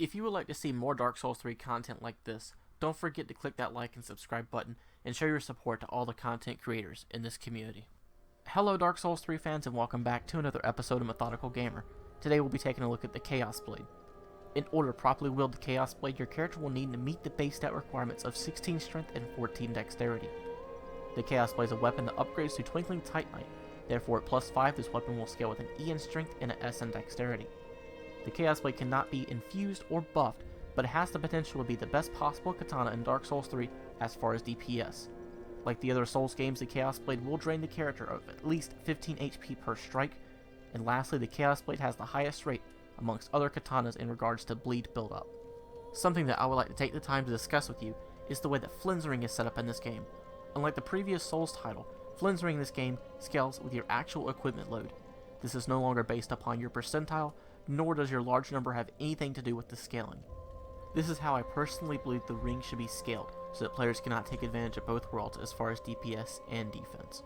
If you would like to see more Dark Souls 3 content like this, don't forget to click that like and subscribe button and show your support to all the content creators in this community. Hello Dark Souls 3 fans, and welcome back to another episode of Methodical Gamer. Today we'll be taking a look at the Chaos Blade. In order to properly wield the Chaos Blade, your character will need to meet the base stat requirements of 16 strength and 14 dexterity. The Chaos Blade is a weapon that upgrades to Twinkling Titanite. Therefore at plus 5 this weapon will scale with an E in strength and an S in dexterity. The Chaos Blade cannot be infused or buffed, but it has the potential to be the best possible katana in Dark Souls 3 as far as DPS. Like the other Souls games, the Chaos Blade will drain the character of at least 15 HP per strike, and lastly, the Chaos Blade has the highest rate amongst other katanas in regards to bleed build-up. Something that I would like to take the time to discuss with you is the way that Flinzering is set up in this game. Unlike the previous Souls title, Flinzering in this game scales with your actual equipment load. This is no longer based upon your percentile, nor does your large number have anything to do with the scaling. This is how I personally believe the ring should be scaled, so that players cannot take advantage of both worlds as far as DPS and defense.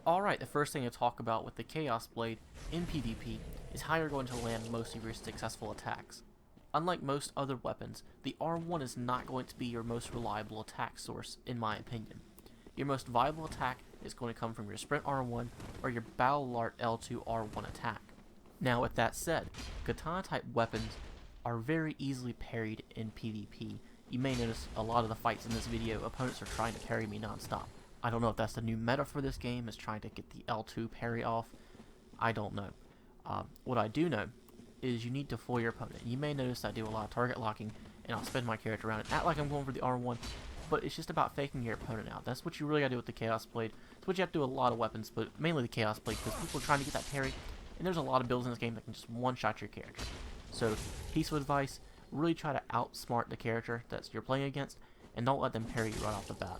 Alright, the first thing to talk about with the Chaos Blade in PvP is how you're going to land most of your successful attacks. Unlike most other weapons, the R1 is not going to be your most reliable attack source, in my opinion. Your most viable attack is going to come from your Sprint R1 or your Battle Art L2 R1 attack. Now with that said, katana type weapons are very easily parried in PvP. You may notice a lot of the fights in this video, opponents are trying to parry me non-stop. I don't know if that's the new meta for this game, is trying to get the L2 parry off. I don't know. What I do know is you need to fool your opponent. You may notice I do a lot of target locking, and I'll spin my character around and act like I'm going for the R1, but it's just about faking your opponent out. That's what you really gotta do with the Chaos Blade. It's what you have to do with a lot of weapons, but mainly the Chaos Blade, because people are trying to get that parry, and there's a lot of builds in this game that can just one-shot your character. So, piece of advice, really try to outsmart the character that you're playing against, and don't let them parry you right off the bat.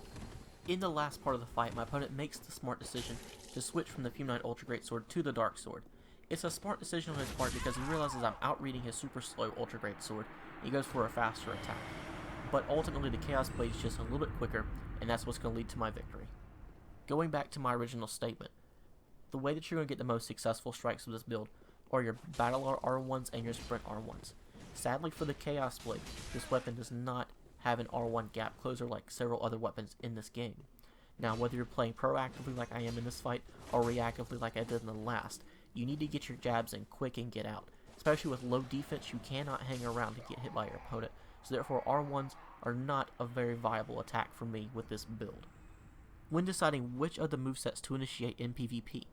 In the last part of the fight, my opponent makes the smart decision to switch from the Fume Ultra Great Sword to the Dark Sword. It's a smart decision on his part because he realizes I'm outreading his super slow Ultra Great Sword, and he goes for a faster attack. But ultimately the Chaos Blade is just a little bit quicker, and that's what's going to lead to my victory. Going back to my original statement, the way that you're going to get the most successful strikes with this build are your Battle Art R1s and your Sprint R1s. Sadly for the Chaos Blade, this weapon does not have an R1 gap closer like several other weapons in this game. Now whether you're playing proactively like I am in this fight, or reactively like I did in the last, you need to get your jabs in quick and get out. Especially with low defense, you cannot hang around to get hit by your opponent, so therefore R1s are not a very viable attack for me with this build. When deciding which of the movesets to initiate in PvP,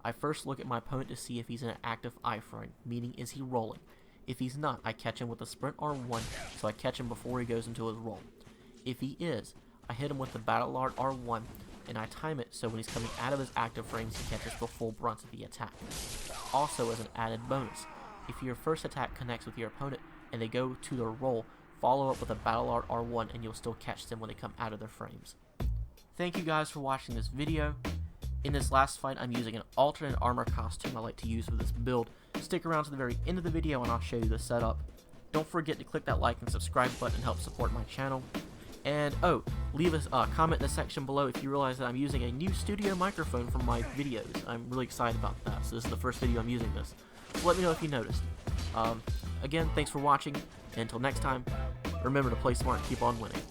I first look at my opponent to see if he's in an active iframe, meaning is he rolling. If he's not, I catch him with the Sprint R1, so I catch him before he goes into his roll. If he is, I hit him with the Battle Art R1, and I time it so when he's coming out of his active frames he catches the full brunt of the attack. Also as an added bonus, if your first attack connects with your opponent and they go to their roll, follow up with a Battle Art R1 and you'll still catch them when they come out of their frames. Thank you guys for watching this video. In this last fight I'm using an alternate armor costume I like to use for this build. Stick around to the very end of the video and I'll show you the setup. Don't forget to click that like and subscribe button and help support my channel. And leave a comment in the section below if you realize that I'm using a new studio microphone for my videos. I'm really excited about that, so this is the first video I'm using this. So let me know if you noticed. Again, thanks for watching, and until next time, remember to play smart and keep on winning.